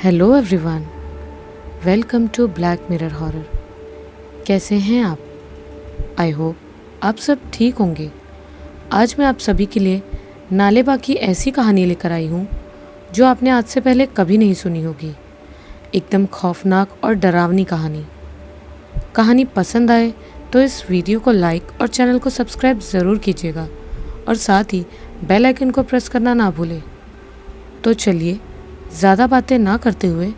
Hello everyone, welcome to black mirror horror. कैसे हैं आप? आई होप आप सब ठीक होंगे। आज मैं आप सभी के लिए नालेबा की ऐसी कहानी लेकर आई हूँ जो आपने आज से पहले कभी नहीं सुनी होगी। एकदम खौफनाक और डरावनी कहानी। कहानी पसंद आए तो इस वीडियो को लाइक और चैनल को सब्सक्राइब ज़रूर कीजिएगा और साथ ही बेल आइकन को प्रेस करना ना भूलें। तो चलिए ज़्यादा बातें ना करते हुए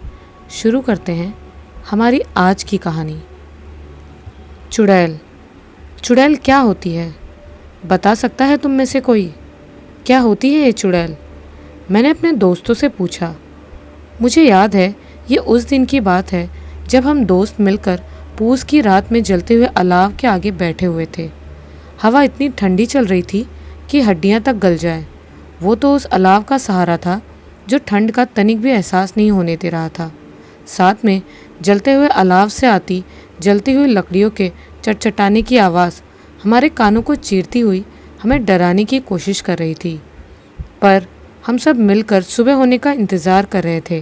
शुरू करते हैं हमारी आज की कहानी। चुड़ैल। चुड़ैल क्या होती है? बता सकता है तुम में से कोई? क्या होती है ये चुड़ैल? मैंने अपने दोस्तों से पूछा। मुझे याद है ये उस दिन की बात है जब हम दोस्त मिलकर पूस की रात में जलते हुए अलाव के आगे बैठे हुए थे। हवा इतनी ठंडी चल रही थी कि हड्डियां तक गल जाए। वो तो उस अलाव का सहारा था जो ठंड का तनिक भी एहसास नहीं होने दे रहा था। साथ में जलते हुए अलाव से आती जलती हुई लकड़ियों के चटचटाने की आवाज़ हमारे कानों को चीरती हुई हमें डराने की कोशिश कर रही थी। पर हम सब मिलकर सुबह होने का इंतज़ार कर रहे थे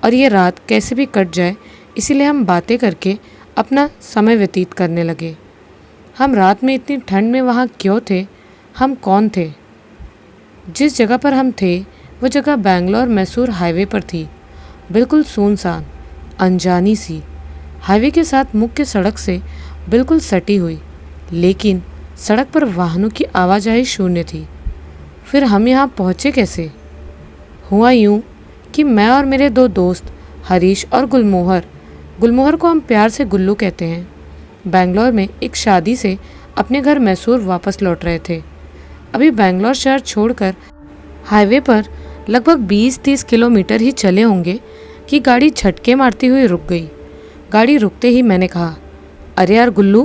और ये रात कैसे भी कट जाए इसीलिए हम बातें करके अपना समय व्यतीत करने लगे। हम रात में इतनी ठंड में वहाँ क्यों थे? हम कौन थे? जिस जगह पर हम थे वो जगह बेंगलोर मैसूर हाईवे पर थी। बिल्कुल सुनसान, अनजानी सी। हाईवे के साथ मुख्य सड़क से बिल्कुल सटी हुई, लेकिन सड़क पर वाहनों की आवाजाही शून्य थी। फिर हम यहाँ पहुँचे कैसे? हुआ यूँ कि मैं और मेरे दो दोस्त हरीश और गुलमोहर को हम प्यार से गुल्लू कहते हैं, बेंगलोर में एक शादी से अपने घर मैसूर वापस लौट रहे थे। अभी बेंगलोर शहर छोड़कर हाईवे पर लगभग 20-30 किलोमीटर ही चले होंगे कि गाड़ी झटके मारती हुई रुक गई। गाड़ी रुकते ही मैंने कहा, अरे यार गुल्लू,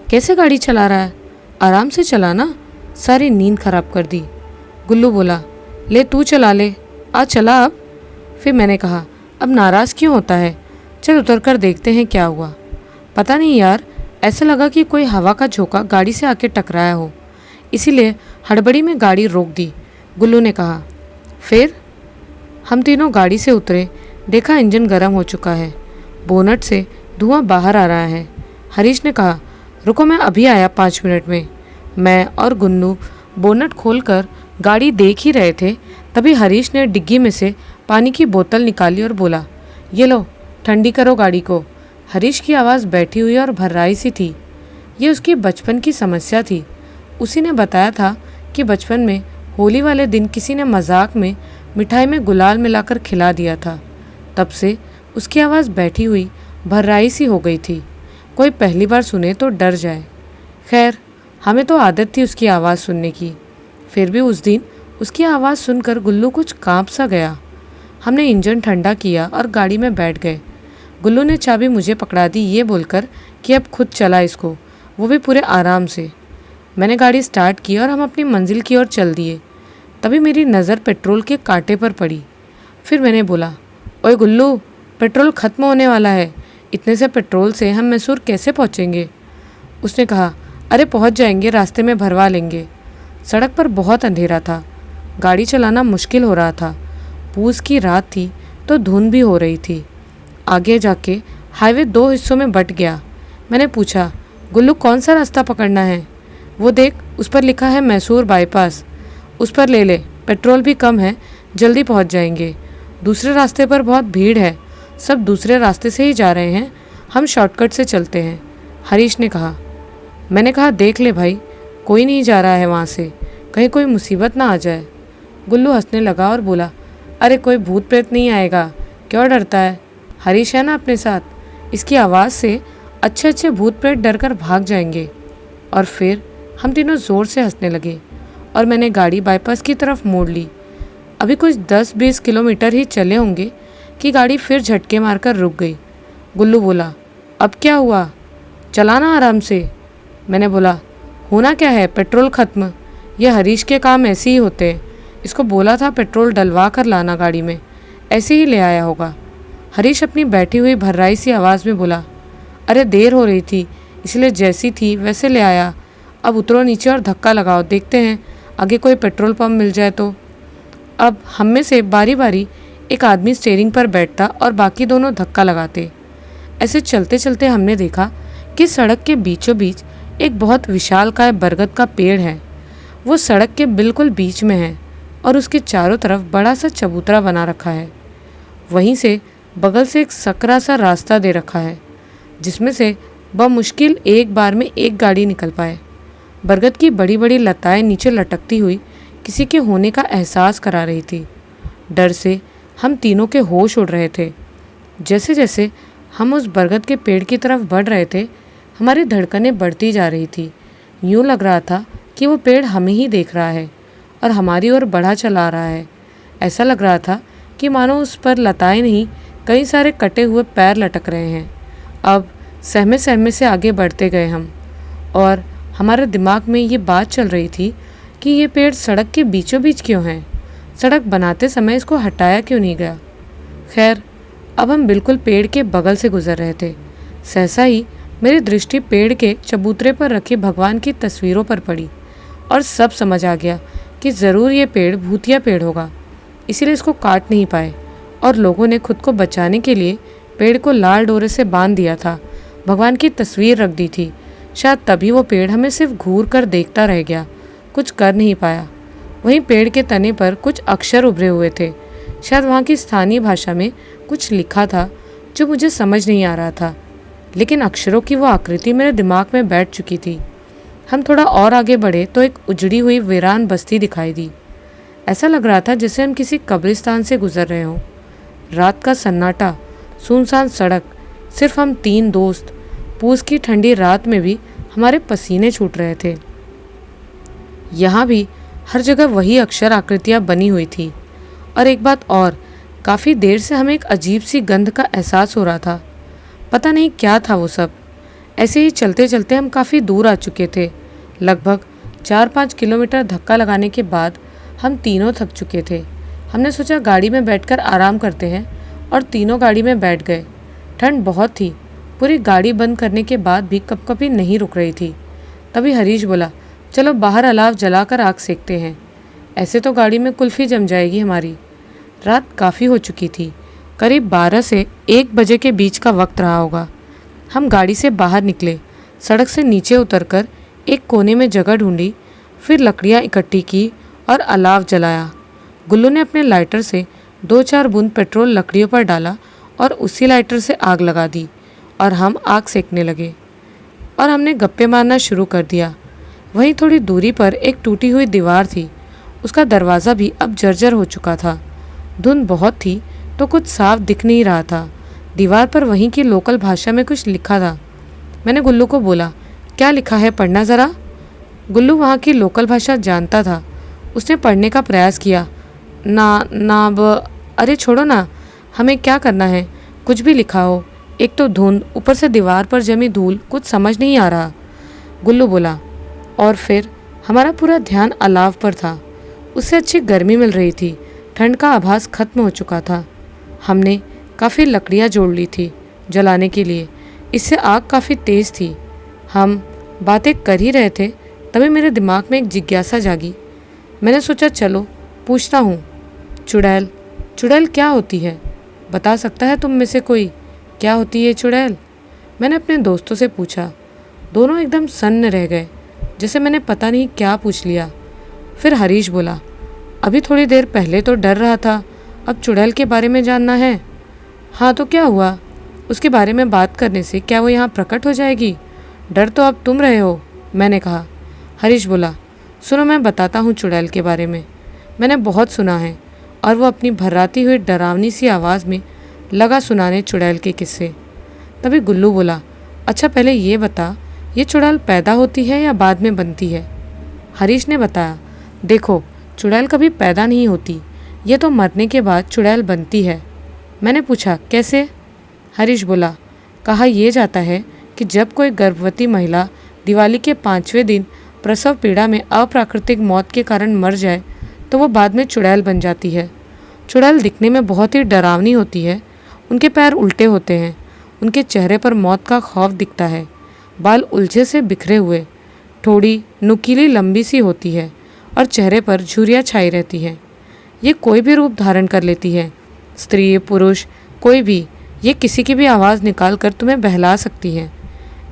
कैसे गाड़ी चला रहा है? आराम से चलाना, सारी नींद खराब कर दी। गुल्लू बोला, ले तू चला ले, आ चला अब। फिर मैंने कहा, अब नाराज़ क्यों होता है? चल उतर कर देखते हैं क्या हुआ। पता नहीं यार, ऐसा लगा कि कोई हवा का झोंका गाड़ी से आके टकराया हो, इसीलिए हड़बड़ी में गाड़ी रोक दी। गुल्लू ने कहा। फिर हम तीनों गाड़ी से उतरे। देखा इंजन गर्म हो चुका है, बोनट से धुआं बाहर आ रहा है। हरीश ने कहा, रुको मैं अभी आया 5 मिनट में। मैं और गुन्नू बोनट खोलकर गाड़ी देख ही रहे थे, तभी हरीश ने डिग्गी में से पानी की बोतल निकाली और बोला, ये लो, ठंडी करो गाड़ी को। हरीश की आवाज़ बैठी हुई और भर्राई सी थी। ये उसकी बचपन की समस्या थी। उसी ने बताया था कि बचपन में होली वाले दिन किसी ने मजाक में मिठाई में गुलाल मिलाकर खिला दिया था। तब से उसकी आवाज़ बैठी हुई भर्राई सी हो गई थी। कोई पहली बार सुने तो डर जाए। खैर, हमें तो आदत थी उसकी आवाज़ सुनने की। फिर भी उस दिन उसकी आवाज़ सुनकर गुल्लू कुछ कांप सा गया। हमने इंजन ठंडा किया और गाड़ी में बैठ गए। गुल्लू ने चाबी मुझे पकड़ा दी, ये बोलकर कि अब खुद चला इसको, वो भी पूरे आराम से। मैंने गाड़ी स्टार्ट की और हम अपनी मंजिल की ओर चल दिए। तभी मेरी नज़र पेट्रोल के कांटे पर पड़ी। फिर मैंने बोला, ओए गुल्लू, पेट्रोल ख़त्म होने वाला है। इतने से पेट्रोल से हम मैसूर कैसे पहुँचेंगे? उसने कहा, अरे पहुँच जाएंगे, रास्ते में भरवा लेंगे। सड़क पर बहुत अंधेरा था, गाड़ी चलाना मुश्किल हो रहा था। पूस की रात थी तो धुंध भी हो रही थी। आगे जाके हाईवे 2 हिस्सों में बंट गया। मैंने पूछा, गुल्लू कौन सा रास्ता पकड़ना है? वो देख, उस पर लिखा है मैसूर बाईपास, उस पर ले ले, पेट्रोल भी कम है, जल्दी पहुंच जाएंगे। दूसरे रास्ते पर बहुत भीड़ है, सब दूसरे रास्ते से ही जा रहे हैं, हम शॉर्टकट से चलते हैं, हरीश ने कहा। मैंने कहा, देख ले भाई, कोई नहीं जा रहा है वहाँ से, कहीं कोई मुसीबत ना आ जाए। गुल्लू हंसने लगा और बोला, अरे कोई भूत प्रेत नहीं आएगा, क्यों डरता है? हरीश है ना अपने साथ, इसकी आवाज़ से अच्छे भूत प्रेत डर कर भाग जाएंगे। और फिर हम तीनों ज़ोर से हंसने लगे और मैंने गाड़ी बाईपास की तरफ मोड़ ली। अभी कुछ 10-20 किलोमीटर ही चले होंगे कि गाड़ी फिर झटके मारकर रुक गई। गुल्लू बोला, अब क्या हुआ? चलाना आराम से। मैंने बोला, होना क्या है, पेट्रोल ख़त्म। यह हरीश के काम ऐसे ही होते हैं, इसको बोला था पेट्रोल डलवा कर लाना गाड़ी में, ऐसे ही ले आया होगा। हरीश अपनी बैठी हुई भर्राई सी आवाज़ में बोला, अरे देर हो रही थी इसलिए जैसी थी वैसे ले आया। अब उतरो नीचे और धक्का लगाओ, देखते हैं आगे कोई पेट्रोल पंप मिल जाए तो। अब हम में से बारी बारी एक आदमी स्टीयरिंग पर बैठता और बाकी दोनों धक्का लगाते। ऐसे चलते चलते हमने देखा कि सड़क के बीचों बीच एक बहुत विशालकाय बरगद का पेड़ है। वो सड़क के बिल्कुल बीच में है और उसके चारों तरफ बड़ा सा चबूतरा बना रखा है। वहीं से बगल से एक सकरा सा रास्ता दे रखा है जिसमें से बमुश्किल एक बार में एक गाड़ी निकल पाए। बरगद की बड़ी बड़ी लताएं नीचे लटकती हुई किसी के होने का एहसास करा रही थी। डर से हम तीनों के होश उड़ रहे थे। जैसे जैसे हम उस बरगद के पेड़ की तरफ बढ़ रहे थे, हमारी धड़कनें बढ़ती जा रही थी। यूँ लग रहा था कि वो पेड़ हमें ही देख रहा है और हमारी ओर बढ़ा चला रहा है। ऐसा लग रहा था कि मानो उस पर लताएं नहीं, कई सारे कटे हुए पैर लटक रहे हैं। अब सहमे सहमे से आगे बढ़ते गए हम, और हमारे दिमाग में ये बात चल रही थी कि ये पेड़ सड़क के बीचों बीच क्यों है, सड़क बनाते समय इसको हटाया क्यों नहीं गया। खैर, अब हम बिल्कुल पेड़ के बगल से गुजर रहे थे। सहसा ही मेरी दृष्टि पेड़ के चबूतरे पर रखे भगवान की तस्वीरों पर पड़ी और सब समझ आ गया कि ज़रूर ये पेड़ भूतिया पेड़ होगा, इसीलिए इसको काट नहीं पाए और लोगों ने खुद को बचाने के लिए पेड़ को लाल डोरे से बांध दिया था, भगवान की तस्वीर रख दी थी। शायद तभी वो पेड़ हमें सिर्फ घूर कर देखता रह गया, कुछ कर नहीं पाया। वहीं पेड़ के तने पर कुछ अक्षर उभरे हुए थे। शायद वहाँ की स्थानीय भाषा में कुछ लिखा था जो मुझे समझ नहीं आ रहा था, लेकिन अक्षरों की वो आकृति मेरे दिमाग में बैठ चुकी थी। हम थोड़ा और आगे बढ़े तो एक उजड़ी हुई वीरान बस्ती दिखाई दी। ऐसा लग रहा था जैसे हम किसी कब्रिस्तान से गुजर रहे हों। रात का सन्नाटा, सुनसान सड़क, सिर्फ हम तीन दोस्त। पूस की ठंडी रात में भी हमारे पसीने छूट रहे थे। यहाँ भी हर जगह वही अक्षर आकृतियाँ बनी हुई थी। और एक बात और, काफ़ी देर से हमें एक अजीब सी गंध का एहसास हो रहा था। पता नहीं क्या था वो सब। ऐसे ही चलते चलते हम काफ़ी दूर आ चुके थे। लगभग 4-5 किलोमीटर धक्का लगाने के बाद हम तीनों थक चुके थे। हमने सोचा गाड़ी में बैठकर आराम करते हैं और तीनों गाड़ी में बैठ गए। ठंड बहुत थी, पूरी गाड़ी बंद करने के बाद भी कपकपी नहीं रुक रही थी। तभी हरीश बोला, चलो बाहर अलाव जलाकर आग सेकते हैं, ऐसे तो गाड़ी में कुल्फ़ी जम जाएगी हमारी। रात काफ़ी हो चुकी थी, करीब 12 से 1 बजे के बीच का वक्त रहा होगा। हम गाड़ी से बाहर निकले, सड़क से नीचे उतरकर एक कोने में जगह ढूंढी, फिर लकड़ियाँ इकट्ठी की और अलाव जलाया। गुल्लू ने अपने लाइटर से 2-4 बूंद पेट्रोल लकड़ियों पर डाला और उसी लाइटर से आग लगा दी और हम आग सेकने लगे और हमने गप्पे मारना शुरू कर दिया। वहीं थोड़ी दूरी पर एक टूटी हुई दीवार थी, उसका दरवाज़ा भी अब जर्जर हो चुका था। धुंध बहुत थी तो कुछ साफ दिख नहीं रहा था। दीवार पर वहीं की लोकल भाषा में कुछ लिखा था। मैंने गुल्लू को बोला, क्या लिखा है, पढ़ना ज़रा। गुल्लू वहाँ की लोकल भाषा जानता था। उसने पढ़ने का प्रयास किया। अरे छोड़ो ना, हमें क्या करना है, कुछ भी लिखा हो। एक तो धुंध, ऊपर से दीवार पर जमी धूल, कुछ समझ नहीं आ रहा। गुल्लू बोला। और फिर हमारा पूरा ध्यान अलाव पर था। उससे अच्छी गर्मी मिल रही थी, ठंड का आभास खत्म हो चुका था। हमने काफ़ी लकड़ियाँ जोड़ ली थी जलाने के लिए, इससे आग काफ़ी तेज़ थी। हम बातें कर ही रहे थे तभी मेरे दिमाग में एक जिज्ञासा जागी। मैंने सोचा चलो पूछता हूँ, चुड़ैल, चुड़ैल क्या होती है? बता सकता है तुम में से कोई, क्या होती है चुड़ैल? मैंने अपने दोस्तों से पूछा। दोनों एकदम सन्न रह गए, जैसे मैंने पता नहीं क्या पूछ लिया। फिर हरीश बोला, अभी थोड़ी देर पहले तो डर रहा था, अब चुड़ैल के बारे में जानना है। हाँ तो क्या हुआ, उसके बारे में बात करने से क्या वो यहाँ प्रकट हो जाएगी? डर तो अब तुम रहे हो, मैंने कहा। हरीश बोला, सुनो मैं बताता हूँ चुड़ैल के बारे में। मैंने बहुत सुना है। और वो अपनी भर्राती हुई डरावनी सी आवाज़ में लगा सुनाने चुड़ैल के किस्से। तभी गुल्लू बोला, अच्छा पहले ये बता, ये चुड़ैल पैदा होती है या बाद में बनती है? हरीश ने बताया, देखो चुड़ैल कभी पैदा नहीं होती, ये तो मरने के बाद चुड़ैल बनती है। मैंने पूछा, कैसे? हरीश बोला, कहा यह जाता है कि जब कोई गर्भवती महिला दिवाली के 5वें दिन प्रसव पीड़ा में अप्राकृतिक मौत के कारण मर जाए तो वो बाद में चुड़ैल बन जाती है। चुड़ैल दिखने में बहुत ही डरावनी होती है। उनके पैर उल्टे होते हैं, उनके चेहरे पर मौत का खौफ दिखता है, बाल उलझे से बिखरे हुए, थोड़ी नुकीली लंबी सी होती है और चेहरे पर झुर्रियाँ छाई रहती हैं। ये कोई भी रूप धारण कर लेती है, स्त्री पुरुष कोई भी ये किसी की भी आवाज़ निकाल कर तुम्हें बहला सकती है।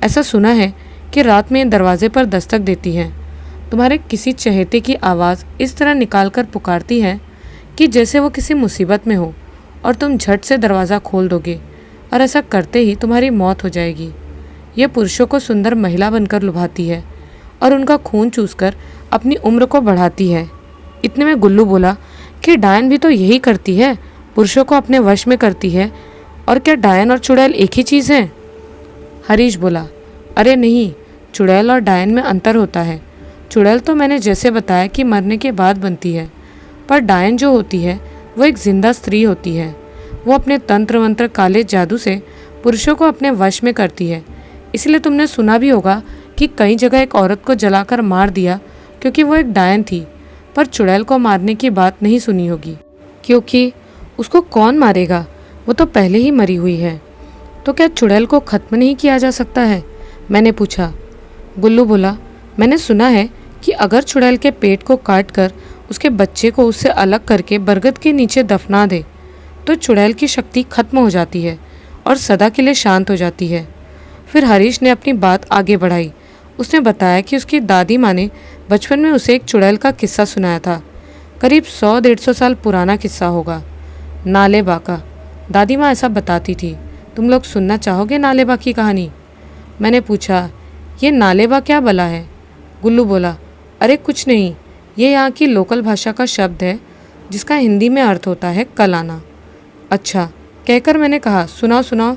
ऐसा सुना है कि रात में दरवाजे पर दस्तक देती है, तुम्हारे किसी चहेते की आवाज़ इस तरह निकाल कर पुकारती है कि जैसे वो किसी मुसीबत में हो और तुम झट से दरवाज़ा खोल दोगे और ऐसा करते ही तुम्हारी मौत हो जाएगी। यह पुरुषों को सुंदर महिला बनकर लुभाती है और उनका खून चूसकर अपनी उम्र को बढ़ाती है। इतने में गुल्लू बोला कि डायन भी तो यही करती है, पुरुषों को अपने वश में करती है। और क्या डायन और चुड़ैल एक ही चीज़ है? हरीश बोला, अरे नहीं, चुड़ैल और डायन में अंतर होता है। चुड़ैल तो मैंने जैसे बताया कि मरने के बाद बनती है, पर डायन जो होती है वो एक जिंदा स्त्री होती है। वो अपने तंत्र मंत्र काले जादू से पुरुषों को अपने वश में करती है। इसलिए तुमने सुना भी होगा कि कई जगह एक औरत को जलाकर मार दिया क्योंकि वो एक डायन थी, पर चुड़ैल को मारने की बात नहीं सुनी होगी, क्योंकि उसको कौन मारेगा, वो तो पहले ही मरी हुई है। तो क्या चुड़ैल को खत्म नहीं किया जा सकता है? मैंने पूछा। गुल्लू बोला, मैंने सुना है कि अगर चुड़ैल के पेट को काट कर उसके बच्चे को उससे अलग करके बरगद के नीचे दफना दे तो चुड़ैल की शक्ति खत्म हो जाती है और सदा के लिए शांत हो जाती है। फिर हरीश ने अपनी बात आगे बढ़ाई। उसने बताया कि उसकी दादी माँ ने बचपन में उसे एक चुड़ैल का किस्सा सुनाया था। करीब 100-150 साल पुराना किस्सा होगा। नालेबा का। दादी माँ ऐसा बताती थी। तुम लोग सुनना चाहोगे नालेबा की कहानी? मैंने पूछा, ये नालेबा क्या भला है? गुल्लू बोला, अरे कुछ नहीं, ये यहाँ की लोकल भाषा का शब्द है जिसका हिंदी में अर्थ होता है कल आना। अच्छा, कहकर मैंने कहा, सुनाओ सुनाओ।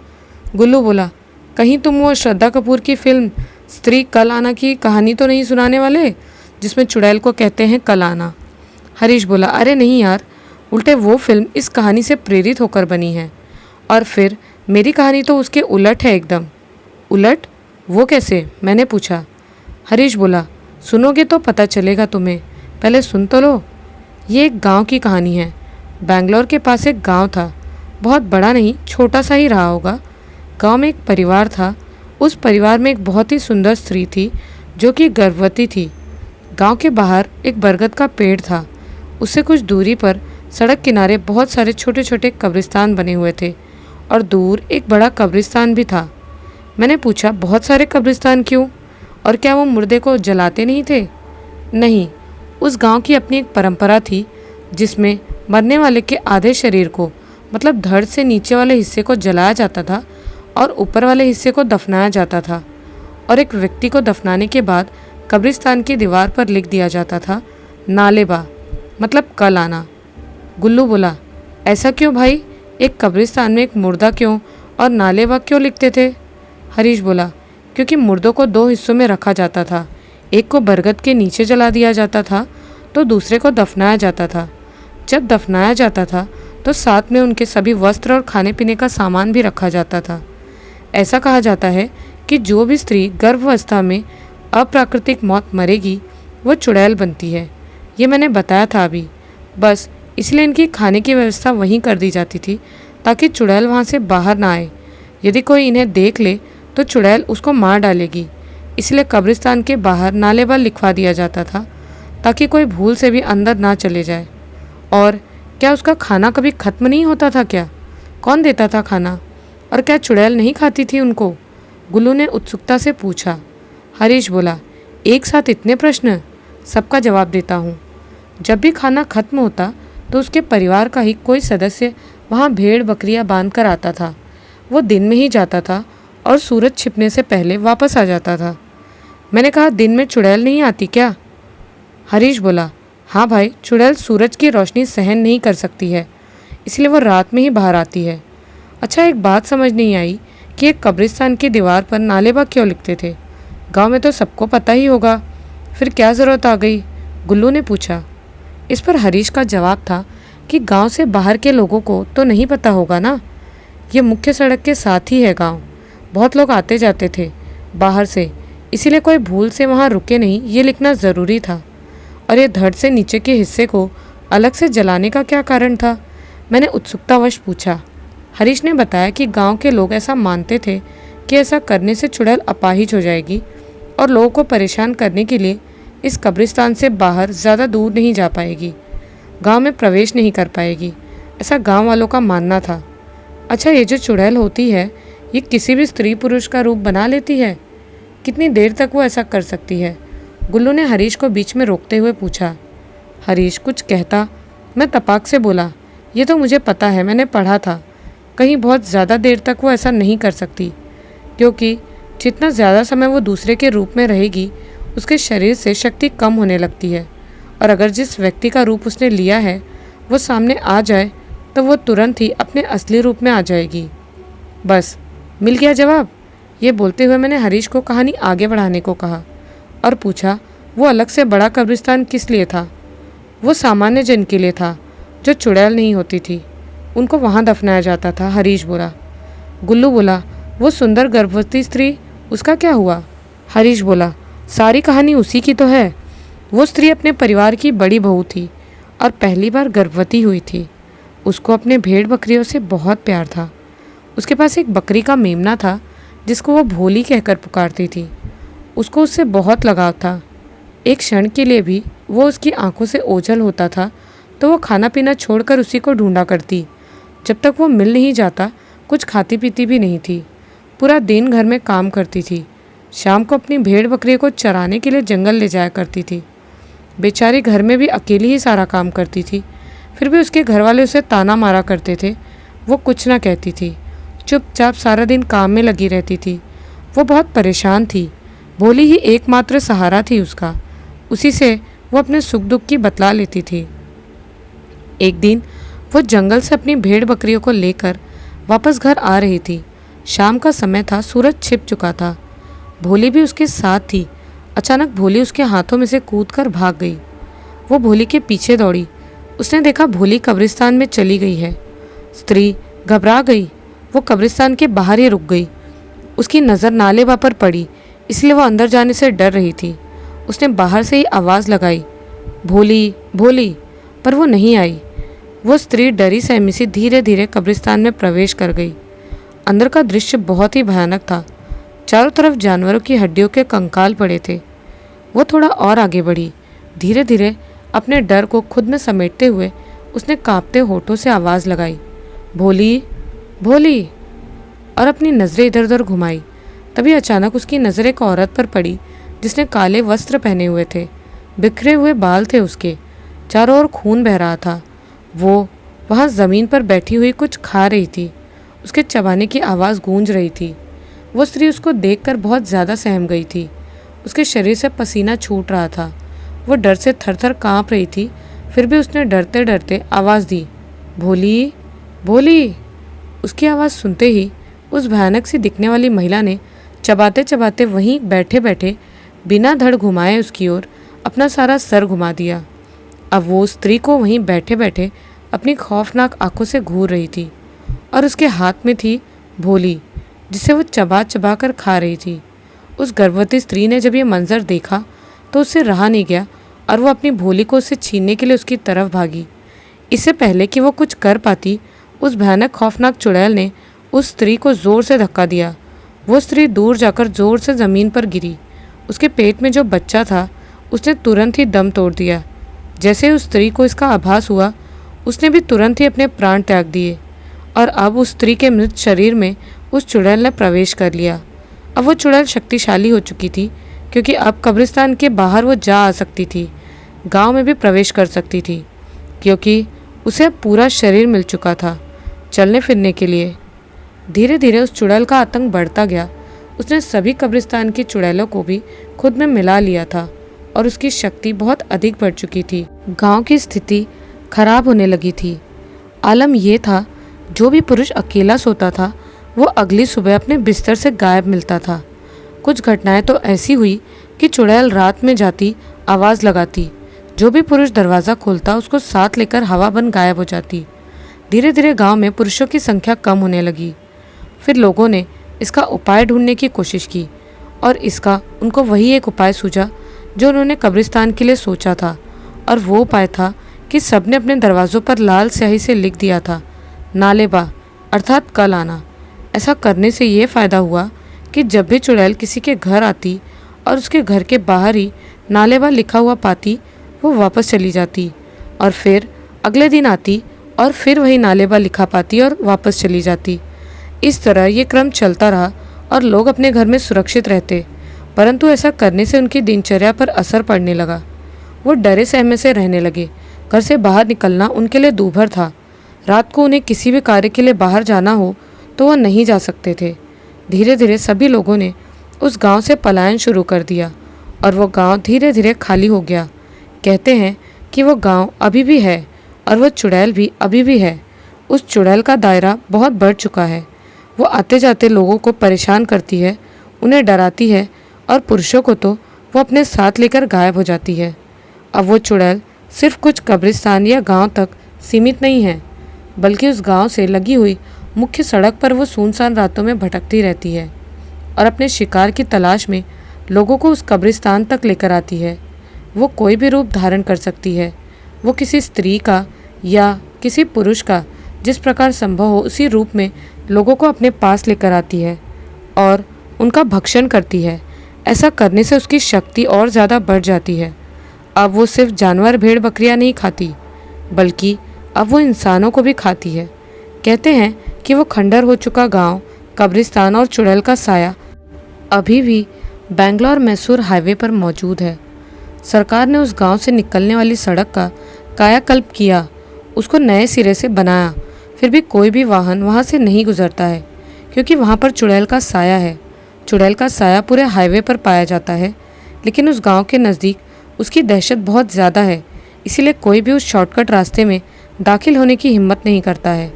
गुल्लू बोला, कहीं तुम वो श्रद्धा कपूर की फिल्म स्त्री कल आना की कहानी तो नहीं सुनाने वाले जिसमें चुड़ैल को कहते हैं कल आना? हरीश बोला, अरे नहीं यार, उल्टे वो फिल्म इस कहानी से प्रेरित होकर बनी है और फिर मेरी कहानी तो उसके उलट है एकदम। उलट? वो कैसे? मैंने पूछा। हरीश बोला, सुनोगे तो पता चलेगा तुम्हें, पहले सुन तो लो। ये एक गांव की कहानी है। बैंगलोर के पास एक गांव था, बहुत बड़ा नहीं, छोटा सा ही रहा होगा। गांव में एक परिवार था। उस परिवार में एक बहुत ही सुंदर स्त्री थी जो कि गर्भवती थी। गांव के बाहर एक बरगद का पेड़ था। उससे कुछ दूरी पर सड़क किनारे बहुत सारे छोटे छोटे कब्रिस्तान बने हुए थे और दूर एक बड़ा कब्रिस्तान भी था। मैंने पूछा, बहुत सारे कब्रिस्तान क्यों? और क्या वो मुर्दे को जलाते नहीं थे? नहीं, उस गांव की अपनी एक परंपरा थी जिसमें मरने वाले के आधे शरीर को, मतलब धड़ से नीचे वाले हिस्से को जलाया जाता था और ऊपर वाले हिस्से को दफनाया जाता था। और एक व्यक्ति को दफनाने के बाद कब्रिस्तान की दीवार पर लिख दिया जाता था, नालेबा, मतलब कल आना। गुल्लू बोला, ऐसा क्यों भाई? एक कब्रिस्तान में एक मुर्दा क्यों और नालेबा क्यों लिखते थे? हरीश बोला, क्योंकि मुर्दों को 2 हिस्सों में रखा जाता था। एक को बरगद के नीचे जला दिया जाता था तो दूसरे को दफनाया जाता था। जब दफनाया जाता था तो साथ में उनके सभी वस्त्र और खाने पीने का सामान भी रखा जाता था। ऐसा कहा जाता है कि जो भी स्त्री गर्भावस्था में अप्राकृतिक मौत मरेगी वो चुड़ैल बनती है। ये मैंने बताया था अभी। बस इसलिए इनकी खाने की व्यवस्था वहीं कर दी जाती थी ताकि चुड़ैल वहाँ से बाहर ना आए। यदि कोई इन्हें देख ले तो चुड़ैल उसको मार डालेगी। इसलिए कब्रिस्तान के बाहर नालेबा लिखवा दिया जाता था ताकि कोई भूल से भी अंदर ना चले जाए। और क्या उसका खाना कभी खत्म नहीं होता था क्या? कौन देता था खाना? और क्या चुड़ैल नहीं खाती थी उनको? गुल्लू ने उत्सुकता से पूछा। हरीश बोला, एक साथ इतने प्रश्न? सबका जवाब देता हूँ। जब भी खाना खत्म होता तो उसके परिवार का ही कोई सदस्य वहाँ भेड़ बकरियाँ बांध कर आता था। वो दिन में ही जाता था और सूरज छिपने से पहले वापस आ जाता था। मैंने कहा, दिन में चुड़ैल नहीं आती क्या? हरीश बोला, हाँ भाई, चुड़ैल सूरज की रोशनी सहन नहीं कर सकती है, इसलिए वो रात में ही बाहर आती है। अच्छा, एक बात समझ नहीं आई कि एक कब्रिस्तान की दीवार पर नालेबा क्यों लिखते थे? गांव में तो सबको पता ही होगा, फिर क्या ज़रूरत आ गई? गुल्लू ने पूछा। इस पर हरीश का जवाब था कि गांव से बाहर के लोगों को तो नहीं पता होगा ना। ये मुख्य सड़क के साथ ही है गांव। बहुत लोग आते जाते थे बाहर से, इसीलिए कोई भूल से वहाँ रुके नहीं, ये लिखना ज़रूरी था। और ये धड़ से नीचे के हिस्से को अलग से जलाने का क्या कारण था? मैंने उत्सुकतावश पूछा। हरीश ने बताया कि गांव के लोग ऐसा मानते थे कि ऐसा करने से चुड़ैल अपाहिज हो जाएगी और लोगों को परेशान करने के लिए इस कब्रिस्तान से बाहर ज़्यादा दूर नहीं जा पाएगी, गांव में प्रवेश नहीं कर पाएगी। ऐसा गांव वालों का मानना था। अच्छा, ये जो चुड़ैल होती है ये किसी भी स्त्री पुरुष का रूप बना लेती है? कितनी देर तक वो ऐसा कर सकती है? गुल्लू ने हरीश को बीच में रोकते हुए पूछा। हरीश कुछ कहता, मैं तपाक से बोला, ये तो मुझे पता है, मैंने पढ़ा था। कहीं बहुत ज़्यादा देर तक वो ऐसा नहीं कर सकती, क्योंकि जितना ज़्यादा समय वो दूसरे के रूप में रहेगी उसके शरीर से शक्ति कम होने लगती है, और अगर जिस व्यक्ति का रूप उसने लिया है वो सामने आ जाए तो वो तुरंत ही अपने असली रूप में आ जाएगी। बस, मिल गया जवाब। ये बोलते हुए मैंने हरीश को कहानी आगे बढ़ाने को कहा और पूछा, वो अलग से बड़ा कब्रिस्तान किस लिए था? वो सामान्य जन के लिए था जो चुड़ैल नहीं होती थी, उनको वहाँ दफनाया जाता था, हरीश बोला। गुल्लू बोला, वो सुंदर गर्भवती स्त्री, उसका क्या हुआ? हरीश बोला, सारी कहानी उसी की तो है। वो स्त्री अपने परिवार की बड़ी बहू थी और पहली बार गर्भवती हुई थी। उसको अपने भेड़ बकरियों से बहुत प्यार था। उसके पास एक बकरी का मेमना था जिसको वो भोली कहकर पुकारती थी। उसको उससे बहुत लगाव था। एक क्षण के लिए भी वो उसकी आंखों से ओझल होता था तो वो खाना पीना छोड़कर उसी को ढूंढा करती। जब तक वो मिल नहीं जाता कुछ खाती पीती भी नहीं थी। पूरा दिन घर में काम करती थी। शाम को अपनी भेड़ बकरी को चराने के लिए जंगल ले जाया करती थी। बेचारी घर में भी अकेली ही सारा काम करती थी, फिर भी उसके घर वाले उसे ताना मारा करते थे। वो कुछ ना कहती थी, चुपचाप सारा दिन काम में लगी रहती थी। वो बहुत परेशान थी। भोली ही एकमात्र सहारा थी उसका। उसी से वो अपने सुख दुख की बतला लेती थी। एक दिन वो जंगल से अपनी भेड़ बकरियों को लेकर वापस घर आ रही थी। शाम का समय था, सूरज छिप चुका था। भोली भी उसके साथ थी। अचानक भोली उसके हाथों में से कूदकर भाग गई। वो भोली के पीछे दौड़ी। उसने देखा भोली कब्रिस्तान में चली गई है। स्त्री घबरा गई। वो कब्रिस्तान के बाहर ही रुक गई। उसकी नज़र नालेबा पर पड़ी, इसलिए वो अंदर जाने से डर रही थी। उसने बाहर से ही आवाज़ लगाई, भोली भोली, पर वो नहीं आई। वो स्त्री डरी सहमी सी धीरे धीरे कब्रिस्तान में प्रवेश कर गई। अंदर का दृश्य बहुत ही भयानक था। चारों तरफ जानवरों की हड्डियों के कंकाल पड़े थे। वो थोड़ा और आगे बढ़ी। धीरे धीरे अपने डर को खुद में समेटते हुए उसने कांपते होठों से आवाज़ लगाई, भोली भोली, और अपनी नज़रें इधर उधर घुमाई। तभी अचानक उसकी नज़र एक औरत पर पड़ी जिसने काले वस्त्र पहने हुए थे। बिखरे हुए बाल थे उसके। चारों ओर खून बह रहा था। वो वहाँ ज़मीन पर बैठी हुई कुछ खा रही थी। उसके चबाने की आवाज़ गूंज रही थी। वो स्त्री उसको देखकर बहुत ज़्यादा सहम गई थी। उसके शरीर से पसीना छूट रहा था। वो डर से थर-थर काँप रही थी। फिर भी उसने डरते डरते आवाज़ दी, भोली भोली। उसकी आवाज़ सुनते ही उस भयानक सी दिखने वाली महिला ने चबाते चबाते वहीं बैठे बैठे बिना धड़ घुमाए उसकी ओर अपना सारा सर घुमा दिया। अब वो स्त्री को वहीं बैठे बैठे अपनी खौफनाक आंखों से घूर रही थी और उसके हाथ में थी भोली, जिसे वो चबा चबा कर खा रही थी। उस गर्भवती स्त्री ने जब ये मंजर देखा तो उससे रहा नहीं गया और वो अपनी भोली को उससे छीनने के लिए उसकी तरफ भागी। इससे पहले कि वो कुछ कर पाती, उस भयानक खौफनाक चुड़ैल ने उस स्त्री को ज़ोर से धक्का दिया। वो स्त्री दूर जाकर ज़ोर से ज़मीन पर गिरी। उसके पेट में जो बच्चा था उसने तुरंत ही दम तोड़ दिया। जैसे उस स्त्री को इसका आभास हुआ, उसने भी तुरंत ही अपने प्राण त्याग दिए और अब उस स्त्री के मृत शरीर में उस चुड़ैल ने प्रवेश कर लिया। अब वो चुड़ैल शक्तिशाली हो चुकी थी, क्योंकि अब कब्रिस्तान के बाहर वो जा आ सकती थी, गांव में भी प्रवेश कर सकती थी, क्योंकि उसे अब पूरा शरीर मिल चुका था चलने फिरने के लिए। धीरे धीरे उस चुड़ैल का आतंक बढ़ता गया। उसने सभी कब्रिस्तान की चुड़ैलों को भी खुद में मिला लिया था और उसकी शक्ति बहुत अधिक बढ़ चुकी थी। गांव की स्थिति खराब होने लगी थी। आलम यह था, जो भी पुरुष अकेला सोता था वो अगली सुबह अपने बिस्तर से गायब मिलता था। कुछ घटनाएं तो ऐसी हुई कि चुड़ैल रात में जाती, आवाज़ लगाती, जो भी पुरुष दरवाज़ा खोलता उसको साथ लेकर हवा बन गायब हो जाती। धीरे धीरे गांव में पुरुषों की संख्या कम होने लगी। फिर लोगों ने इसका उपाय ढूंढने की कोशिश की और इसका उनको वही एक उपाय सूझा जो उन्होंने कब्रिस्तान के लिए सोचा था, और वो उपाय था कि सबने अपने दरवाज़ों पर लाल स्याही से लिख दिया था, नालेबा, अर्थात कल आना। ऐसा करने से ये फ़ायदा हुआ कि जब भी चुड़ैल किसी के घर आती और उसके घर के बाहर ही नालेबा लिखा हुआ पाती, वो वापस चली जाती और फिर अगले दिन आती और फिर वही नालेबा लिखा पाती और वापस चली जाती। इस तरह ये क्रम चलता रहा और लोग अपने घर में सुरक्षित रहते, परंतु ऐसा करने से उनकी दिनचर्या पर असर पड़ने लगा। वो डरे सहमे से रहने लगे। घर से बाहर निकलना उनके लिए दूभर था। रात को उन्हें किसी भी कार्य के लिए बाहर जाना हो तो वह नहीं जा सकते थे। धीरे धीरे सभी लोगों ने उस गांव से पलायन शुरू कर दिया और वो गांव धीरे धीरे खाली हो गया। कहते हैं कि वो गांव अभी भी है और वो चुड़ैल भी अभी भी है। उस चुड़ैल का दायरा बहुत बढ़ चुका है। वो आते जाते लोगों को परेशान करती है, उन्हें डराती है और पुरुषों को तो वो अपने साथ लेकर गायब हो जाती है। अब वो चुड़ैल सिर्फ कुछ कब्रिस्तान या गांव तक सीमित नहीं है, बल्कि उस गांव से लगी हुई मुख्य सड़क पर वो सुनसान रातों में भटकती रहती है और अपने शिकार की तलाश में लोगों को उस कब्रिस्तान तक लेकर आती है। वो कोई भी रूप धारण कर सकती है। वो किसी स्त्री का या किसी पुरुष का जिस प्रकार संभव हो उसी रूप में लोगों को अपने पास लेकर आती है और उनका भक्षण करती है। ऐसा करने से उसकी शक्ति और ज़्यादा बढ़ जाती है। अब वो सिर्फ जानवर भेड़ बकरियां नहीं खाती, बल्कि अब वो इंसानों को भी खाती है। कहते हैं कि वो खंडर हो चुका गांव, कब्रिस्तान और चुड़ैल का साया अभी भी बेंगलोर मैसूर हाईवे पर मौजूद है। सरकार ने उस गांव से निकलने वाली सड़क का कायाकल्प किया, उसको नए सिरे से बनाया। फिर भी कोई भी वाहन वहां से नहीं गुजरता है, क्योंकि वहां पर चुड़ैल का साया है। चुड़ैल का साया पूरे हाईवे पर पाया जाता है, लेकिन उस गांव के नज़दीक उसकी दहशत बहुत ज़्यादा है, इसीलिए कोई भी उस शॉर्टकट रास्ते में दाखिल होने की हिम्मत नहीं करता है।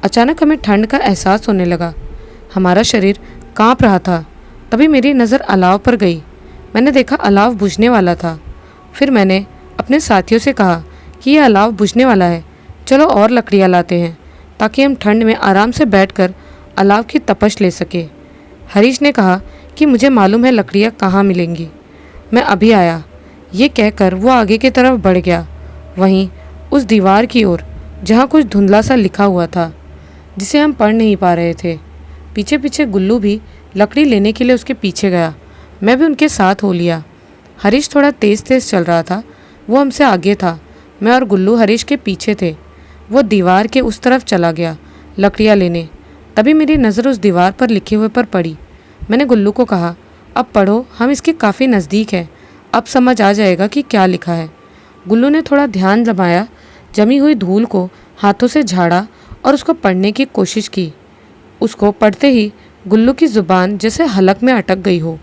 अचानक हमें ठंड का एहसास होने लगा। हमारा शरीर कांप रहा था। तभी मेरी नज़र अलाव पर गई। मैंने देखा अलाव बुझने वाला था। फिर मैंने अपने साथियों से कहा कि यह अलाव बुझने वाला है, चलो और लकड़ियाँ लाते हैं ताकि हम ठंड में आराम से बैठकर अलाव की तपश ले सके। हरीश ने कहा कि मुझे मालूम है लकड़ियाँ कहाँ मिलेंगी, मैं अभी आया। ये कहकर वो आगे की तरफ बढ़ गया, वहीं उस दीवार की ओर जहाँ कुछ धुंधला सा लिखा हुआ था जिसे हम पढ़ नहीं पा रहे थे। पीछे पीछे गुल्लू भी लकड़ी लेने के लिए उसके पीछे गया। मैं भी उनके साथ हो लिया। हरीश थोड़ा तेज़ तेज़ चल रहा था, वो हमसे आगे था। मैं और गुल्लू हरीश के पीछे थे। वो दीवार के उस तरफ चला गया लकड़ियाँ लेने। तभी मेरी नज़र उस दीवार पर लिखे हुए पर पड़ी। मैंने गुल्लू को कहा, अब पढ़ो, हम इसके काफ़ी नज़दीक हैं, अब समझ आ जाएगा कि क्या लिखा है। गुल्लू ने थोड़ा ध्यान जमाया, जमी हुई धूल को हाथों से झाड़ा और उसको पढ़ने की कोशिश की। उसको पढ़ते ही गुल्लू की ज़ुबान जैसे हलक में अटक गई हो।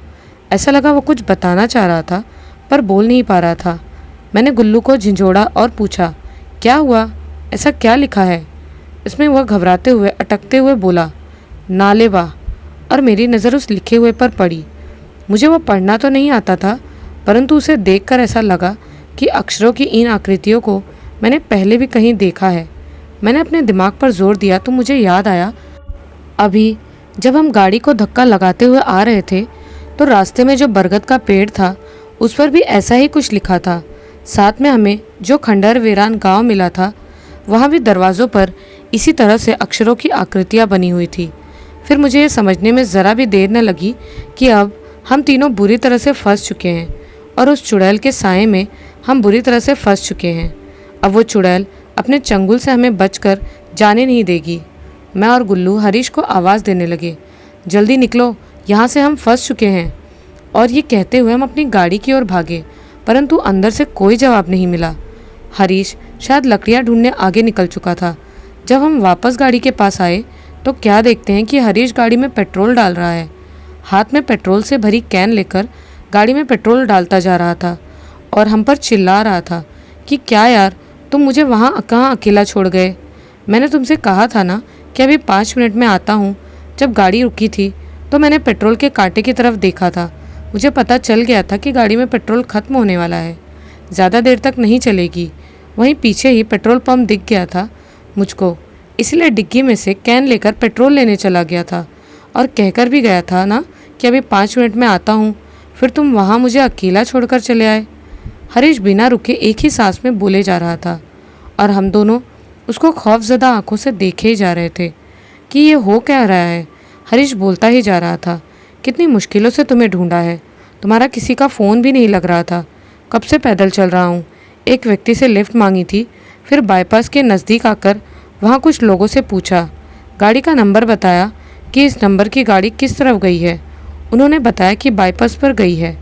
ऐसा लगा वो कुछ बताना चाह रहा था पर बोल नहीं पा रहा था। मैंने गुल्लू को झिंझोड़ा और पूछा, क्या हुआ, ऐसा क्या लिखा है? इसमें वह घबराते हुए अटकते हुए बोला, नालेबा। और मेरी नज़र उस लिखे हुए पर पड़ी। मुझे वो पढ़ना तो नहीं आता था, परंतु उसे देखकर ऐसा लगा कि अक्षरों की इन आकृतियों को मैंने पहले भी कहीं देखा है। मैंने अपने दिमाग पर जोर दिया तो मुझे याद आया, अभी जब हम गाड़ी को धक्का लगाते हुए आ रहे थे तो रास्ते में जो बरगद का पेड़ था उस पर भी ऐसा ही कुछ लिखा था। साथ में हमें जो खंडर वीरान गांव मिला था वहाँ भी दरवाज़ों पर इसी तरह से अक्षरों की आकृतियाँ बनी हुई थी। फिर मुझे ये समझने में ज़रा भी देर न लगी कि अब हम तीनों बुरी तरह से फंस चुके हैं और उस चुड़ैल के साए में हम बुरी तरह से फंस चुके हैं। अब वो चुड़ैल अपने चंगुल से हमें बचकर जाने नहीं देगी। मैं और गुल्लू हरीश को आवाज़ देने लगे, जल्दी निकलो, यहाँ से हम फंस चुके हैं। और ये कहते हुए हम अपनी गाड़ी की ओर भागे, परंतु अंदर से कोई जवाब नहीं मिला। हरीश शायद लकड़ियाँ ढूंढने आगे निकल चुका था। जब हम वापस गाड़ी के पास आए तो क्या देखते हैं कि हरीश गाड़ी में पेट्रोल डाल रहा है। हाथ में पेट्रोल से भरी कैन लेकर गाड़ी में पेट्रोल डालता जा रहा था और हम पर चिल्ला रहा था कि क्या यार, तुम मुझे वहाँ कहाँ अकेला छोड़ गए? मैंने तुमसे कहा था ना कि अभी 5 मिनट में आता हूँ। जब गाड़ी रुकी थी तो मैंने पेट्रोल के कांटे की तरफ देखा था। मुझे पता चल गया था कि गाड़ी में पेट्रोल ख़त्म होने वाला है, ज़्यादा देर तक नहीं चलेगी। वहीं पीछे ही पेट्रोल पंप दिख गया था मुझको, इसलिए डिग्गी में से कैन लेकर पेट्रोल लेने चला गया था और कहकर भी गया था ना कि अभी 5 मिनट में आता हूँ। फिर तुम वहाँ मुझे अकेला छोड़कर चले आए। हरीश बिना रुके एक ही सांस में बोले जा रहा था और हम दोनों उसको खौफजदा आंखों से देखे ही जा रहे थे कि ये हो क्या रहा है। हरीश बोलता ही जा रहा था, कितनी मुश्किलों से तुम्हें ढूंढा है, तुम्हारा किसी का फ़ोन भी नहीं लग रहा था, कब से पैदल चल रहा हूँ, एक व्यक्ति से लिफ्ट मांगी थी, फिर बाईपास के नज़दीक आकर वहाँ कुछ लोगों से पूछा, गाड़ी का नंबर बताया कि इस नंबर की गाड़ी किस तरफ गई है। उन्होंने बताया कि बाईपास पर गई है।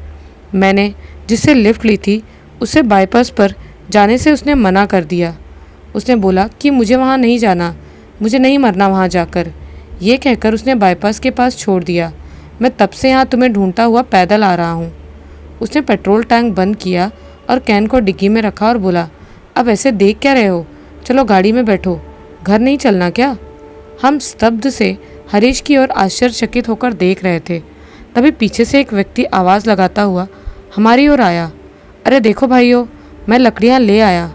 मैंने जिससे लिफ्ट ली थी उसे बाईपास पर जाने से उसने मना कर दिया। उसने बोला कि मुझे वहाँ नहीं जाना, मुझे नहीं मरना वहाँ जाकर। ये कहकर उसने बाईपास के पास छोड़ दिया। मैं तब से यहाँ तुम्हें ढूंढता हुआ पैदल आ रहा हूँ। उसने पेट्रोल टैंक बंद किया और कैन को डिग्गी में रखा और बोला, अब ऐसे देख क्या रहे हो, चलो गाड़ी में बैठो, घर नहीं चलना क्या? हम स्तब्ध से हरीश की ओर आश्चर्यचकित होकर देख रहे थे। तभी पीछे से एक व्यक्ति आवाज़ लगाता हुआ हमारी ओर आया, अरे देखो भाइयों, मैं लकड़ियाँ ले आया।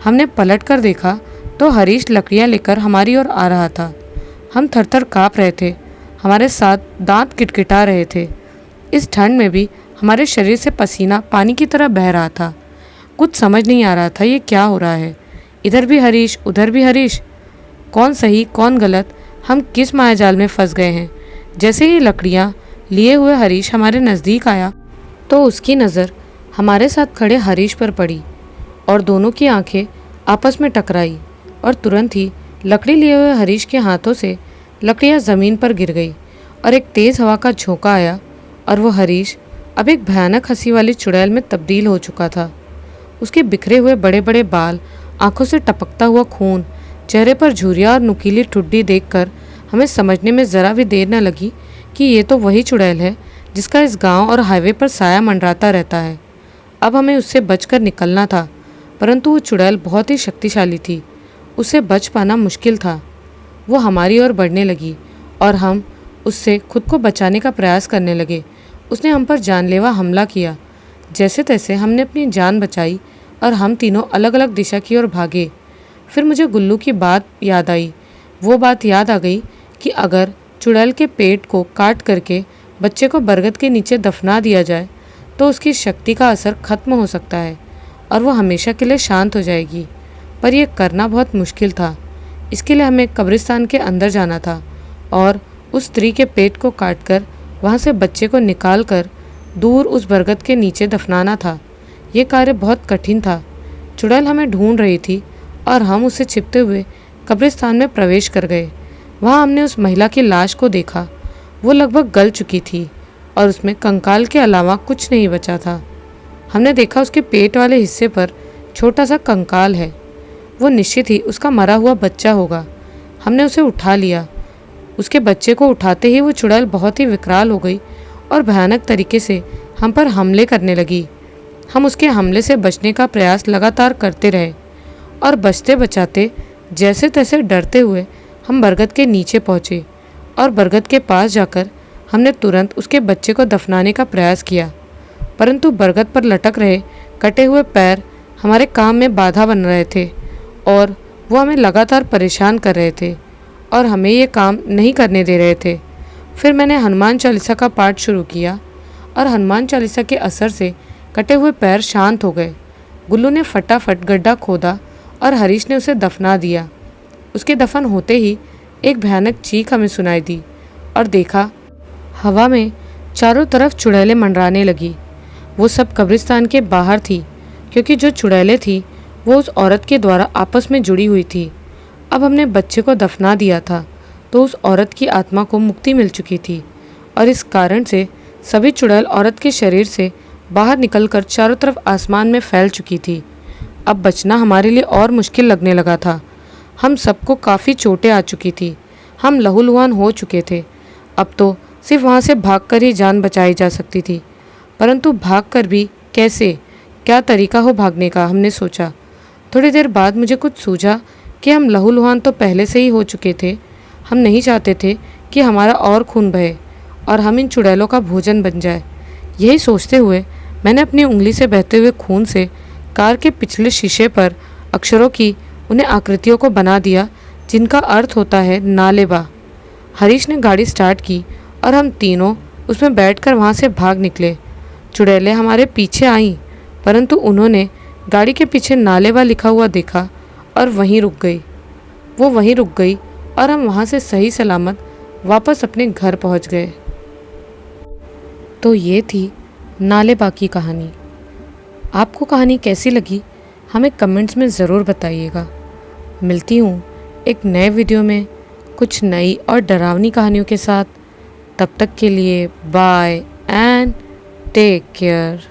हमने पलट कर देखा तो हरीश लकड़ियाँ लेकर हमारी ओर आ रहा था। हम थरथर काँप रहे थे, हमारे साथ दांत किटकिटा रहे थे। इस ठंड में भी हमारे शरीर से पसीना पानी की तरह बह रहा था। कुछ समझ नहीं आ रहा था ये क्या हो रहा है। इधर भी हरीश, उधर भी हरीश, कौन सही कौन गलत, हम किस मायाजाल में फंस गए हैं। जैसे ही लकड़ियाँ लिए हुए हरीश हमारे नज़दीक आया तो उसकी नज़र हमारे साथ खड़े हरीश पर पड़ी और दोनों की आंखें आपस में टकराई और तुरंत ही लकड़ी लिए हुए हरीश के हाथों से लकड़ियाँ ज़मीन पर गिर गई और एक तेज़ हवा का झोंका आया और वो हरीश अब एक भयानक हंसी वाली चुड़ैल में तब्दील हो चुका था। उसके बिखरे हुए बड़े बड़े बाल, आंखों से टपकता हुआ खून, चेहरे पर झुर्रियाँ और नुकीली ठुड्डी देखकर हमें समझने में ज़रा भी देर न लगी कि ये तो वही चुड़ैल है जिसका इस गांव और हाईवे पर साया मंडराता रहता है। अब हमें उससे बचकर निकलना था, परंतु वो चुड़ैल बहुत ही शक्तिशाली थी, उससे बच पाना मुश्किल था। वो हमारी ओर बढ़ने लगी और हम उससे खुद को बचाने का प्रयास करने लगे। उसने हम पर जानलेवा हमला किया। जैसे तैसे हमने अपनी जान बचाई और हम तीनों अलग अलग दिशा की ओर भागे। फिर मुझे गुल्लू की बात याद आई। वो बात याद आ गई कि अगर चुड़ैल के पेट को काट करके बच्चे को बरगद के नीचे दफना दिया जाए तो उसकी शक्ति का असर खत्म हो सकता है और वो हमेशा के लिए शांत हो जाएगी। पर यह करना बहुत मुश्किल था। इसके लिए हमें कब्रिस्तान के अंदर जाना था और उस स्त्री के पेट को काटकर वहाँ से बच्चे को निकाल कर दूर उस बरगद के नीचे दफनाना था। ये कार्य बहुत कठिन था। चुड़ैल हमें ढूंढ रही थी और हम उसे छिपते हुए कब्रिस्तान में प्रवेश कर गए। वहाँ हमने उस महिला की लाश को देखा। वो लगभग गल चुकी थी और उसमें कंकाल के अलावा कुछ नहीं बचा था। हमने देखा उसके पेट वाले हिस्से पर छोटा सा कंकाल है। वो निश्चित ही उसका मरा हुआ बच्चा होगा। हमने उसे उठा लिया। उसके बच्चे को उठाते ही वो चुड़ैल बहुत ही विकराल हो गई और भयानक तरीके से हम पर हमले करने लगी। हम उसके हमले से बचने का प्रयास लगातार करते रहे और बचते बचाते जैसे तैसे डरते हुए हम बरगद के नीचे पहुँचे और बरगद के पास जाकर हमने तुरंत उसके बच्चे को दफनाने का प्रयास किया, परंतु बरगद पर लटक रहे कटे हुए पैर हमारे काम में बाधा बन रहे थे और वो हमें लगातार परेशान कर रहे थे और हमें ये काम नहीं करने दे रहे थे। फिर मैंने हनुमान चालीसा का पाठ शुरू किया और हनुमान चालीसा के असर से कटे हुए पैर शांत हो गए। गुल्लू ने फटाफट गड्ढा खोदा और हरीश ने उसे दफना दिया। उसके दफन होते ही एक भयानक चीख हमें सुनाई दी और देखा हवा में चारों तरफ चुड़ैलें मंडराने लगी। वो सब कब्रिस्तान के बाहर थी क्योंकि जो चुड़ैलें थी वो उस औरत के द्वारा आपस में जुड़ी हुई थी। अब हमने बच्चे को दफना दिया था तो उस औरत की आत्मा को मुक्ति मिल चुकी थी और इस कारण से सभी चुड़ैल औरत के शरीर से बाहर निकलकर चारों तरफ आसमान में फैल चुकी थी। अब बचना हमारे लिए और मुश्किल लगने लगा था। हम सबको काफ़ी चोटें आ चुकी थी। हम लहूलुहान हो चुके थे। अब तो सिर्फ वहाँ से भागकर ही जान बचाई जा सकती थी, परंतु भागकर भी कैसे, क्या तरीका हो भागने का, हमने सोचा। थोड़ी देर बाद मुझे कुछ सूझा कि हम लहूलुहान तो पहले से ही हो चुके थे। हम नहीं चाहते थे कि हमारा और खून बहे और हम इन चुड़ैलों का भोजन बन जाए। यही सोचते हुए मैंने अपनी उंगली से बहते हुए खून से कार के पिछले शीशे पर अक्षरों की उन्हें आकृतियों को बना दिया जिनका अर्थ होता है नालेबा। हरीश ने गाड़ी स्टार्ट की और हम तीनों उसमें बैठकर वहाँ से भाग निकले। चुड़ैलें हमारे पीछे आईं, परंतु उन्होंने गाड़ी के पीछे नालेबा लिखा हुआ देखा और वहीं रुक गई। वो वहीं रुक गई और हम वहाँ से सही सलामत वापस अपने घर पहुँच गए। तो ये थी नालेबा की कहानी। आपको कहानी कैसी लगी हमें कमेंट्स में ज़रूर बताइएगा। मिलती हूँ एक नए वीडियो में कुछ नई और डरावनी कहानियों के साथ। तब तक के लिए बाय एंड टेक केयर।